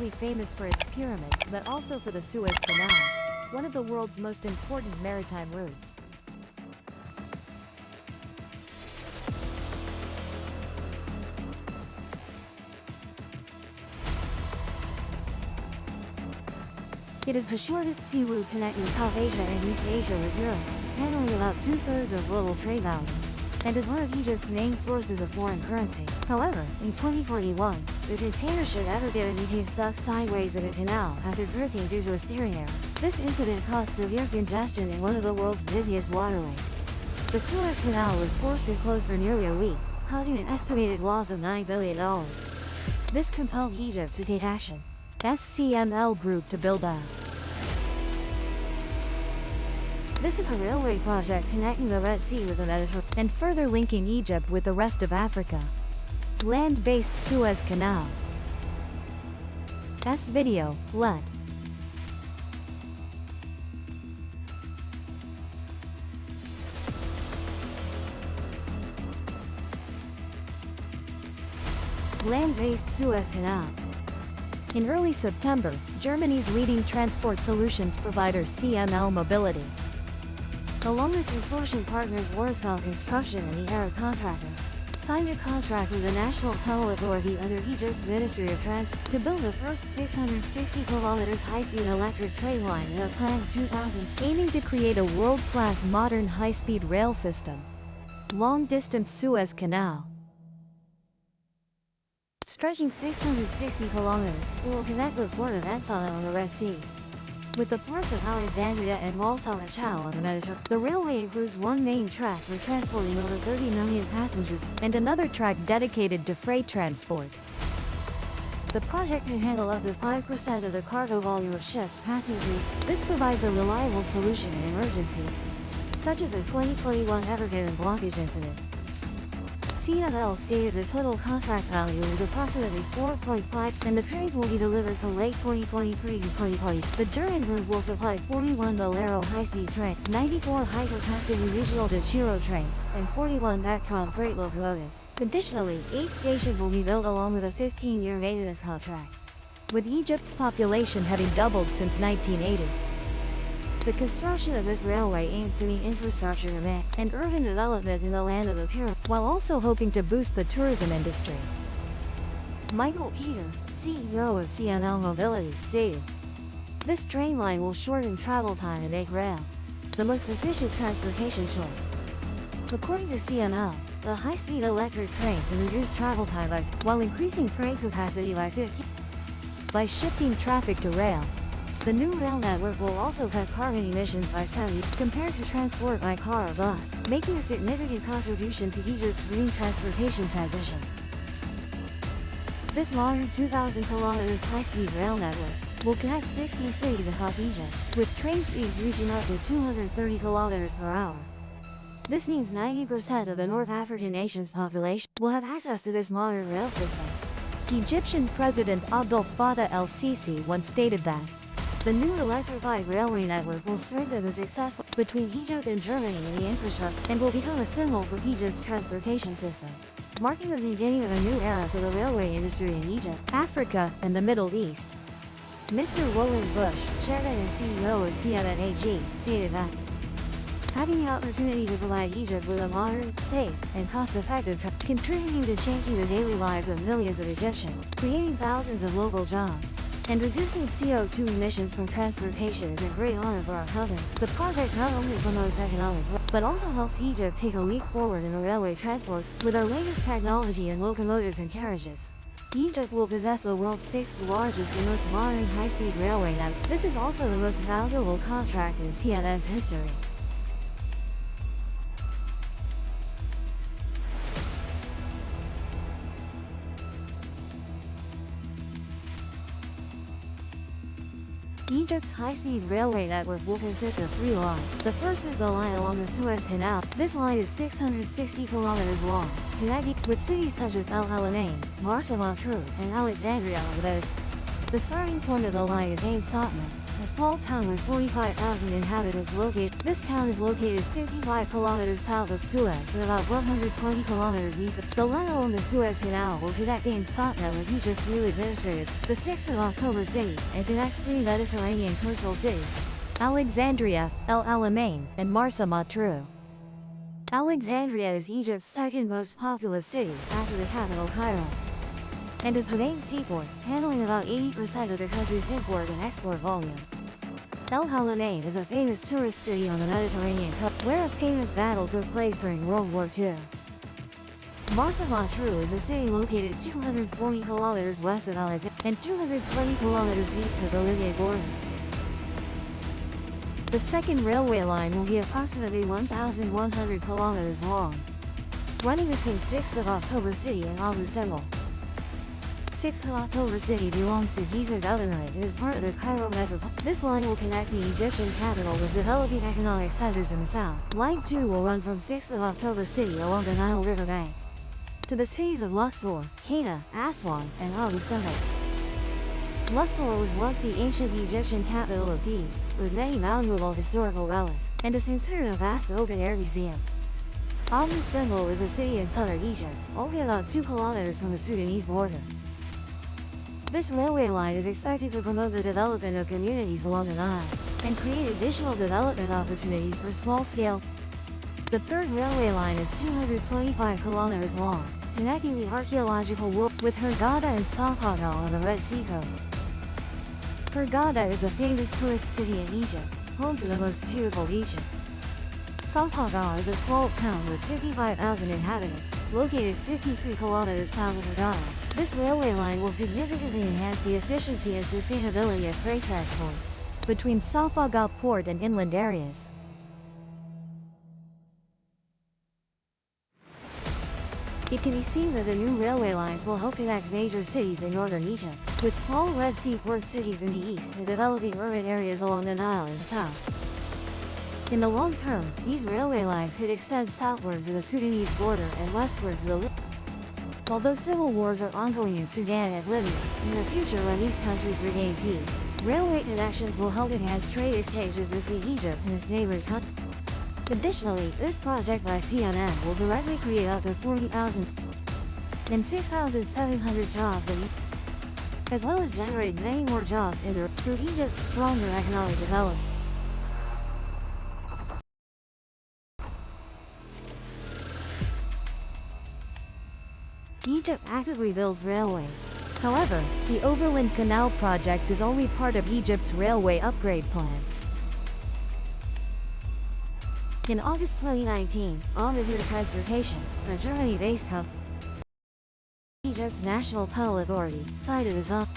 only famous for its pyramids but also for the Suez Canal, one of the world's most important maritime routes. It is the shortest sea route connecting South Asia and East Asia with Europe, handling about two-thirds of global trade volume, and is one of Egypt's main sources of foreign currency. However, in 2021, the container ship Evergiven became stuck sideways in a canal after drifting due to a steering error. This incident caused severe congestion in one of the world's busiest waterways. The Suez Canal was forced to close for nearly a week, causing an estimated loss of $9 billion. This compelled Egypt to take action. SCML Group to build a. This is a railway project connecting the Red Sea with the Mediterranean and further linking Egypt with the rest of Africa. Land-based Suez Canal. Video, LUT. Land-based Suez Canal. In early September, Germany's leading transport solutions provider CML Mobility, along with consortium partners Warsaw Construction and the Arab contractor, signed a contract with the National Tunnel Authority under Egypt's Ministry of Transport to build the first 660 km high-speed electric train line in a planned 2000, aiming to create a world-class modern high-speed rail system. Long-distance Suez Canal. Stretching 660 kilometers, it will connect the port of Ensana on the Red Sea with the ports of Alexandria and Walsall-Achau on the Mediterranean. The railway includes one main track for transporting over 30 million passengers and another track dedicated to freight transport. The project can handle up to 5% of the cargo volume of ships passing through. This provides a reliable solution in emergencies, such as the 2021 Evergiven blockage incident. CML stated the total contract value is approximately 4.5, and the trains will be delivered from late 2023 to 2020. The German group will supply 41 Bolero high-speed trains, 94 high-capacity regional to Chiro trains, and 41 Vectron freight locomotives. Additionally, 8 stations will be built along with a 15-year maintenance contract. With Egypt's population having doubled since 1980, the construction of this railway aims to meet infrastructure demand and urban development in the land of the pyramid, while also hoping to boost the tourism industry. Michael Peter, CEO of CNL Mobility, stated, "This train line will shorten travel time and make rail the most efficient transportation choice." According to CNL, the high-speed electric train can reduce travel time while increasing freight capacity by 50%. By shifting traffic to rail, the new rail network will also cut carbon emissions by 70% compared to transport by car or bus, making a significant contribution to Egypt's green transportation transition. This modern 2,000 km high-speed rail network will connect 60 cities across Egypt, with train speeds reaching up to 230 km per hour. This means 90% of the North African nation's population will have access to this modern rail system. Egyptian President Abdel Fattah el-Sisi once stated that the new electrified railway network will strengthen the success between Egypt and Germany in the infrastructure and will become a symbol for Egypt's transportation system, marking the beginning of a new era for the railway industry in Egypt, Africa, and the Middle East. Mr. Roland Bush, Chairman and CEO of CMNAG, stated that having the opportunity to provide Egypt with a modern, safe, and cost-effective contributing to changing the daily lives of millions of Egyptians, creating thousands of local jobs, and reducing CO2 emissions from transportation is a great honor for our company. The project not only promotes economic growth, but also helps Egypt take a leap forward in the railway transports with our latest technology in locomotives and carriages. Egypt will possess the world's 6th largest and most modern high-speed railway network. This is also the most valuable contract in CNN's history. Egypt's high-speed railway network will consist of 3 lines. The first is the line along the Suez Canal. This line is 660 kilometers long, connecting with cities such as El Alamein, Marsa Matruh, and Alexandria on the The starting point of the line is Ain Satma, a small town with 45,000 inhabitants located. This town is located 55 kilometers south of Suez and about 120 kilometers east of. The line along the Suez Canal will connect Ain Satma with Egypt's new administrative, the 6th of October city, and connect three Mediterranean coastal cities: Alexandria, El Alamein, and Marsa Matruh. Alexandria is Egypt's second most populous city, after the capital Cairo, and is the main seaport, handling about 80% of the country's import and export volume. El Alamein is a famous tourist city on the Mediterranean coast, where a famous battle took place during World War II. Marsa Matruh is a city located 240 kilometers west of Alexandria and 220 kilometers east of the Libyan border. The second railway line will be approximately 1,100 kilometers long, running between 6th of October City and Abu Simbel. 6th of October City belongs to Giza Governorate and is part of the Cairo Metropole. This line will connect the Egyptian capital with developing economic centers in the south. Line 2 will run from 6th of October City along the Nile River bank to the cities of Luxor, Qena, Aswan, and Abu Simbel. Luxor was once the ancient Egyptian capital of peace, with many valuable historical relics, and is considered a vast open-air museum. Abu Simbel is a city in southern Egypt, only about 2 kilometers from the Sudanese border. This railway line is expected to promote the development of communities along the Nile, and create additional development opportunities for small-scale. The third railway line is 225 kilometers long, connecting the archaeological world with Hurghada and Safaga on the Red Sea coast. Hurghada is a famous tourist city in Egypt, home to the most beautiful beaches. Safaga is a small town with 55,000 inhabitants, located 53 kilometers south of Hurghada. This railway line will significantly enhance the efficiency and sustainability of freight transport between Safaga port and inland areas. It can be seen that the new railway lines will help connect major cities in northern Egypt, with small Red Sea port cities in the east and developing urban areas along the Nile in the south. In the long term, these railway lines could extend southward to the Sudanese border and westward to the Libya. Although civil wars are ongoing in Sudan and Libya, in the future when these countries regain peace, railway connections will help enhance trade exchanges between Egypt and its neighboring countries. Additionally, this project by CNN will directly create up to 40,000 and 6,700 jobs as well as generate many more jobs through Egypt's stronger economic development. Egypt actively builds railways. However, the Overland Canal project is only part of Egypt's railway upgrade plan. In August 2019, Overreach Transportation, a Germany-based company, Egypt's National Tunnel Authority, signed a design,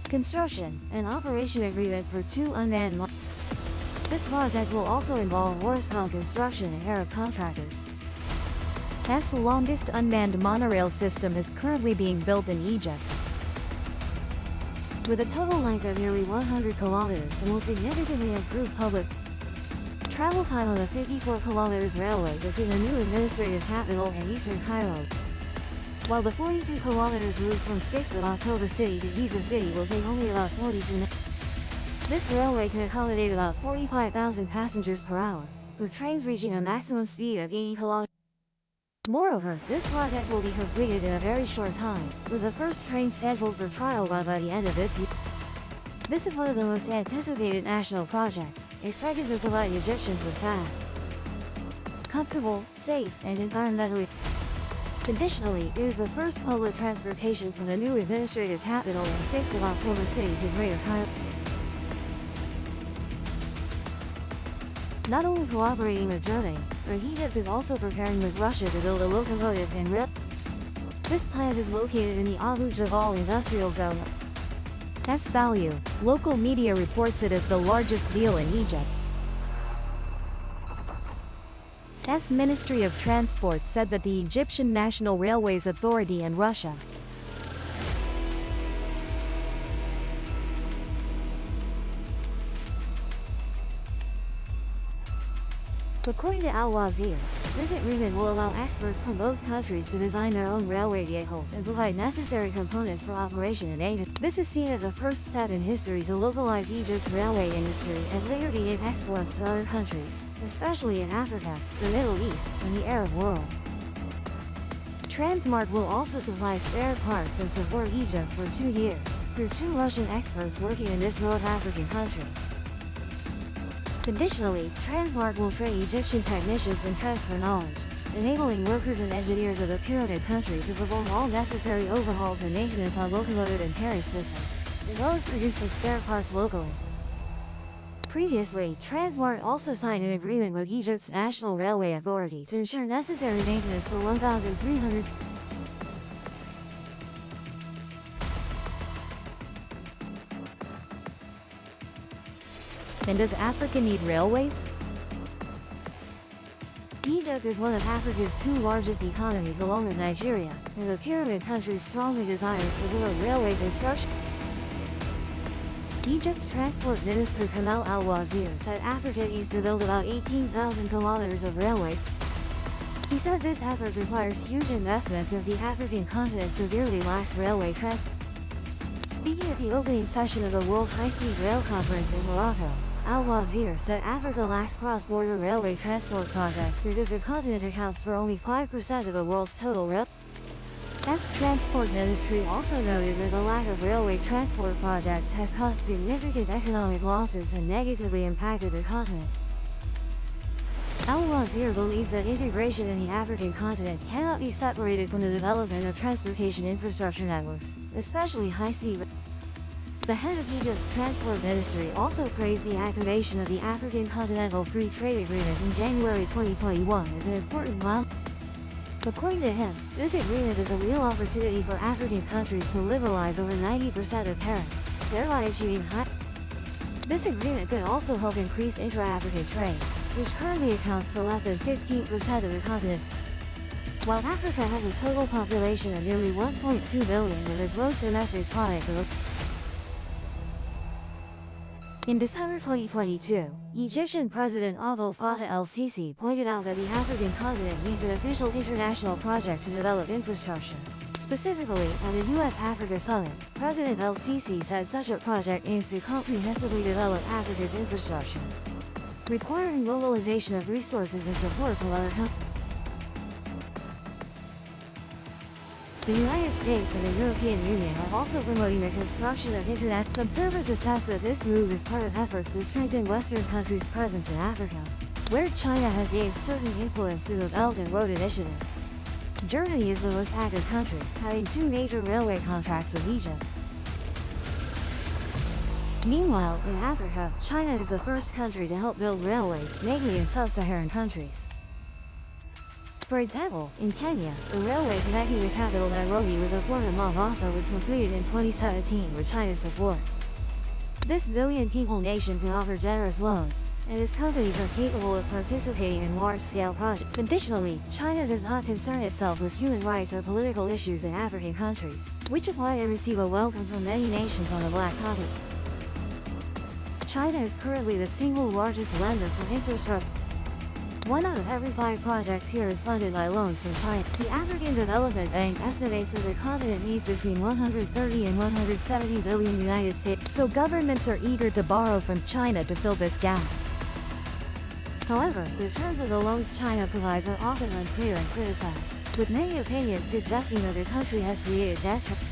construction, and operation agreement for 2 unmanned This project will also involve horizontal construction and Arab contractors. The longest unmanned monorail system is currently being built in Egypt, with a total length of nearly 100 kilometers, and will significantly improve public travel time on the 54 kilometers railway between the new administrative capital and eastern Cairo, while the 42 kilometers route from 6th of October City to Giza City will take only about 42 minutes. This railway can accommodate about 45,000 passengers per hour, with trains reaching a maximum speed of 80 kilometers. Moreover, this project will be completed in a very short time, with the first train scheduled for trial run by the end of this year. This is one of the most anticipated national projects, expected to provide Egyptians with fast, comfortable, safe, and environmentally. Additionally, it is the first public transportation from the new administrative capital and 6th of October City to Greater Cairo. Not only cooperating with Germany, but Egypt is also preparing with Russia to build a locomotive and rail. This plant is located in the Abu Jabal industrial zone. Value. Local media reports it as the largest deal in Egypt. Ministry of Transport said that the Egyptian National Railways Authority and Russia According to Al-Wazir, This agreement will allow experts from both countries to design their own railway vehicles and provide necessary components for operation in Egypt. This is seen as a first step in history to localize Egypt's railway industry and later begin exports to other countries, especially in Africa, the Middle East, and the Arab world. Transmart will also supply spare parts and support Egypt for 2 years, through 2 Russian experts working in this North African country. Additionally, Transmart will train Egyptian technicians and transfer knowledge, enabling workers and engineers of the pyramid country to perform all necessary overhauls and maintenance on locomotive and carriage systems, as well as producing spare parts locally. Previously, Transmart also signed an agreement with Egypt's National Railway Authority to ensure necessary maintenance for 1,300. And does Africa need railways? Egypt is one of Africa's 2 largest economies along with Nigeria, and the pyramid country strongly desires to build railway construction. Egypt's Transport Minister Kamal Al-Wazir said Africa needs to build about 18,000 kilometers of railways. He said this effort requires huge investments as the African continent severely lacks railway transport. Speaking at the opening session of the World High-Speed Rail Conference in Morocco, Al-Wazir said Africa lacks cross-border railway transport projects because the continent accounts for only 5% of the world's total rail. As Transport Ministry also noted that the lack of railway transport projects has caused significant economic losses and negatively impacted the continent. Al-Wazir believes that integration in the African continent cannot be separated from the development of transportation infrastructure networks, especially high-speed. The head of Egypt's Transport Ministry also praised the activation of the African Continental Free Trade Agreement in January 2021 as an important milestone. According to him, this agreement is a real opportunity for African countries to liberalize over 90% of tariffs, thereby achieving high. This agreement could also help increase intra-African trade, which currently accounts for less than 15% of the continent's. While Africa has a total population of nearly 1.2 billion with a gross domestic product of. In December 2022, Egyptian President Abdel Fattah el-Sisi pointed out that the African continent needs an official international project to develop infrastructure. Specifically, at the US-Africa Summit, President el-Sisi said such a project aims to comprehensively develop Africa's infrastructure, requiring mobilization of resources and support from other countries. The United States and the European Union are also promoting the construction of internet. Observers assess that this move is part of efforts to strengthen Western countries' presence in Africa, where China has gained certain influence through the Belt and Road Initiative. Germany is the most active country, having 2 major railway contracts with Egypt. Meanwhile, in Africa, China is the first country to help build railways, mainly in sub-Saharan countries. For example, in Kenya, the railway connecting the capital Nairobi with the port of Mombasa was completed in 2017 with China's support. This billion-people nation can offer generous loans, and its companies are capable of participating in large-scale projects. Additionally, China does not concern itself with human rights or political issues in African countries, which is why it receives a welcome from many nations on the Black Continent. China is currently the single largest lender for infrastructure. 1 out of every 5 projects here is funded by loans from China. The African Development Bank estimates that the continent needs between 130 and 170 billion United States. So governments are eager to borrow from China to fill this gap. However, the terms of the loans China provides are often unclear and criticized, with many opinions suggesting that the country has created debt traps.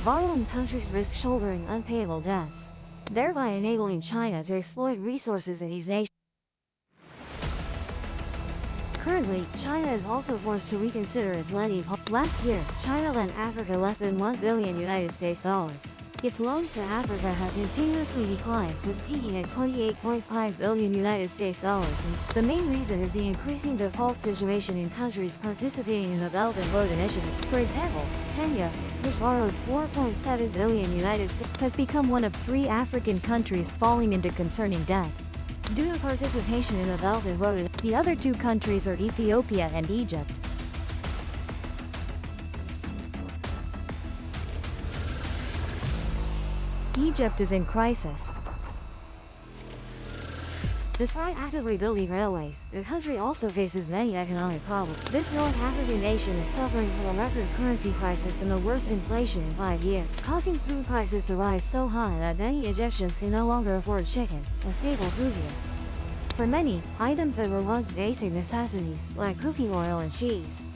Borrowing countries risk shouldering unpayable debts, thereby enabling China to exploit resources in these nations. Currently, China is also forced to reconsider its lending policy. Last year, China lent Africa less than $1 billion United States dollars. Its loans to Africa have continuously declined since peaking at $28.5 billion United States dollars. And the main reason is the increasing default situation in countries participating in the Belt and Road Initiative. For example, Kenya, which borrowed $4.7 billion United States, has become one of 3 African countries falling into concerning debt due to participation in the Belt and Road. The other 2 countries are Ethiopia and Egypt. Egypt is in crisis. Despite actively building railways, the country also faces many economic problems. This North African nation is suffering from a record currency crisis and the worst inflation in 5 years, causing food prices to rise so high that many Egyptians can no longer afford chicken, a staple food here. For many, items that were once basic necessities, like cooking oil and cheese,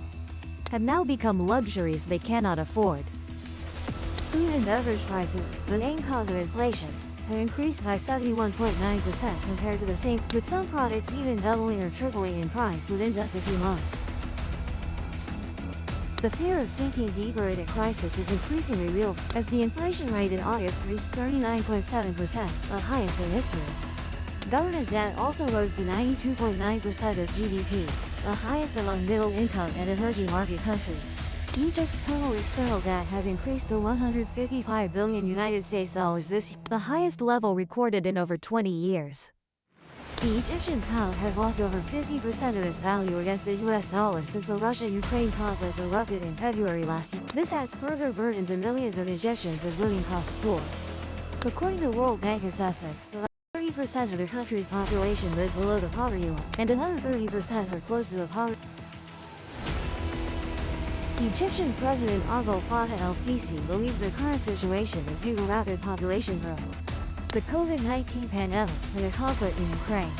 have now become luxuries they cannot afford. Food and beverage prices, the main cause of inflation, have increased by 71.9% compared to the same, with some products even doubling or tripling in price within just a few months. The fear of sinking deeper into crisis is increasingly real, as the inflation rate in August reached 39.7%, the highest in history. Government debt also rose to 92.9% of GDP, the highest among middle-income and emerging market countries. Egypt's total external debt has increased to 155 billion United States dollars this year, the highest level recorded in over 20 years. The Egyptian pound has lost over 50% of its value against the US dollar since the Russia-Ukraine conflict erupted in February last year. This adds further burden to millions of Egyptians as living costs soar. According to World Bank assessments, 30% of the country's population lives below the poverty line, and another 30% are close to the poverty. Egyptian President Abdel Fattah el-Sisi believes the current situation is due to rapid population growth, the COVID-19 pandemic, and the conflict in Ukraine.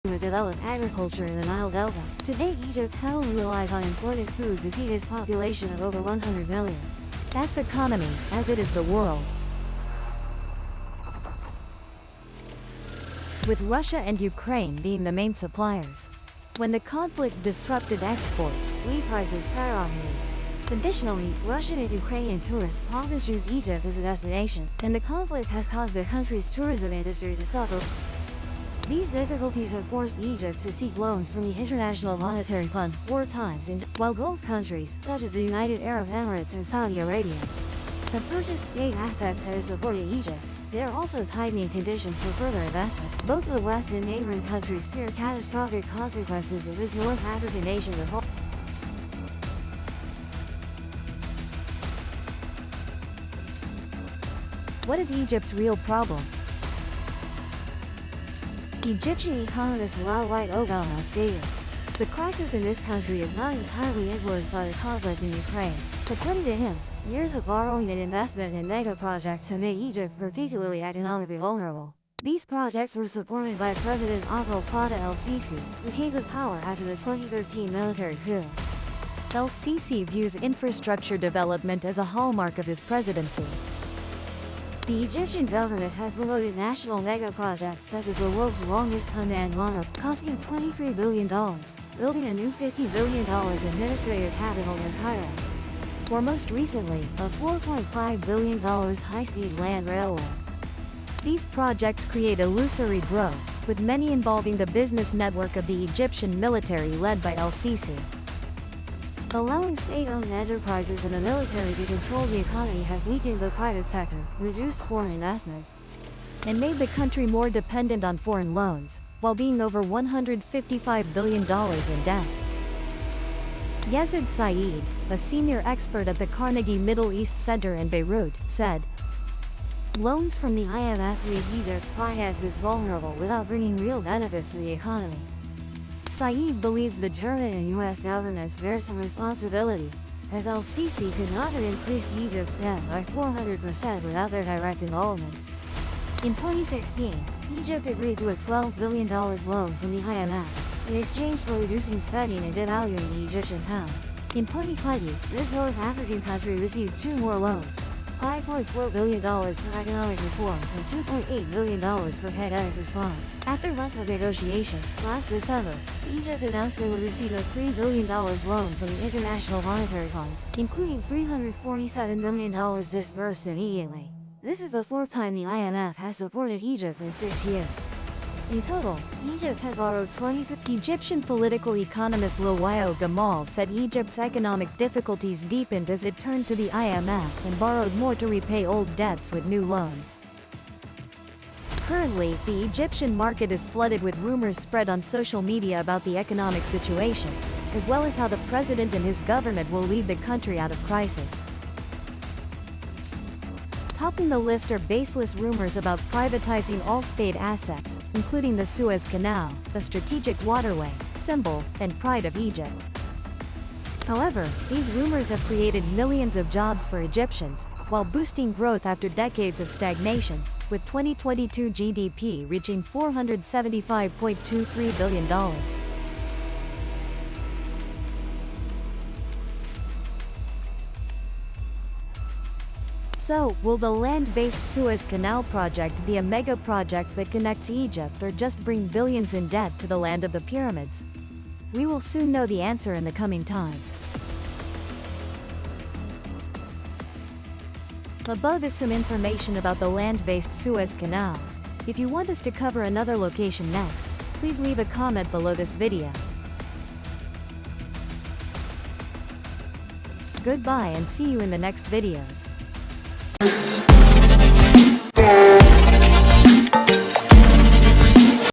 To develop agriculture in the Nile Delta. Today, Egypt heavily relies on imported food to feed its population of over 100 million. As economy, as it is the world. With Russia and Ukraine being the main suppliers. When the conflict disrupted exports, wheat prices skyrocketed. Additionally, Russian and Ukrainian tourists often choose Egypt as a destination, and the conflict has caused the country's tourism industry to suffer. These difficulties have forced Egypt to seek loans from the International Monetary Fund 4 times, while Gulf countries, such as the United Arab Emirates and Saudi Arabia, have purchased state assets that have supported Egypt. There are also tightening conditions for further investment. Both the West and neighboring countries fear catastrophic consequences of this North African nation default. What is Egypt's real problem? Egyptian economist White Obama stated, "The crisis in this country is not entirely influenced by the conflict in Ukraine." According to him, years of borrowing and investment in mega projects have made Egypt particularly economically vulnerable. These projects were supported by President Abdel Fattah el-Sisi, who came to power after the 2013 military coup. El-Sisi views infrastructure development as a hallmark of his presidency. The Egyptian government has promoted national mega projects such as the world's longest unmanned monarch, costing $23 billion, building a new $50 billion administrative capital in Cairo, or most recently, a $4.5 billion high-speed land railway. These projects create illusory growth, with many involving the business network of the Egyptian military led by el-Sisi. Allowing state-owned enterprises and the military to control the economy has weakened the private sector, reduced foreign investment, and made the country more dependent on foreign loans, while being over $155 billion in debt. Yazid Saeed, a senior expert at the Carnegie Middle East Center in Beirut, said, "Loans from the IMF leave Egypt's finances vulnerable without bringing real benefits to the economy." Saeed believes the German and US governments bear some responsibility, as el-Sisi could not have increased Egypt's debt by 400% without their direct involvement. In 2016, Egypt agreed to a $12 billion loan from the IMF, in exchange for reducing spending and devaluing the Egyptian pound. In 2020, this North African country received 2 more loans, $5.4 billion for economic reforms and $2.8 billion for pandemic response. After months of negotiations, last December, Egypt announced they would receive a $3 billion loan from the International Monetary Fund, including $347 million disbursed immediately. This is the 4th time the IMF has supported Egypt in 6 years. In total, Egypt has borrowed Egyptian political economist Lawaya Gamal said Egypt's economic difficulties deepened as it turned to the IMF and borrowed more to repay old debts with new loans. Currently, the Egyptian market is flooded with rumors spread on social media about the economic situation, as well as how the president and his government will lead the country out of crisis. Topping the list are baseless rumors about privatizing all state assets, including the Suez Canal, the strategic waterway, symbol, and pride of Egypt. However, these rumors have created millions of jobs for Egyptians, while boosting growth after decades of stagnation, with 2022 GDP reaching $475.23 billion. So, will the land-based Suez Canal project be a mega project that connects Egypt or just bring billions in debt to the land of the pyramids? We will soon know the answer in the coming time. Above is some information about the land-based Suez Canal. If you want us to cover another location next, please leave a comment below this video. Goodbye and see you in the next videos.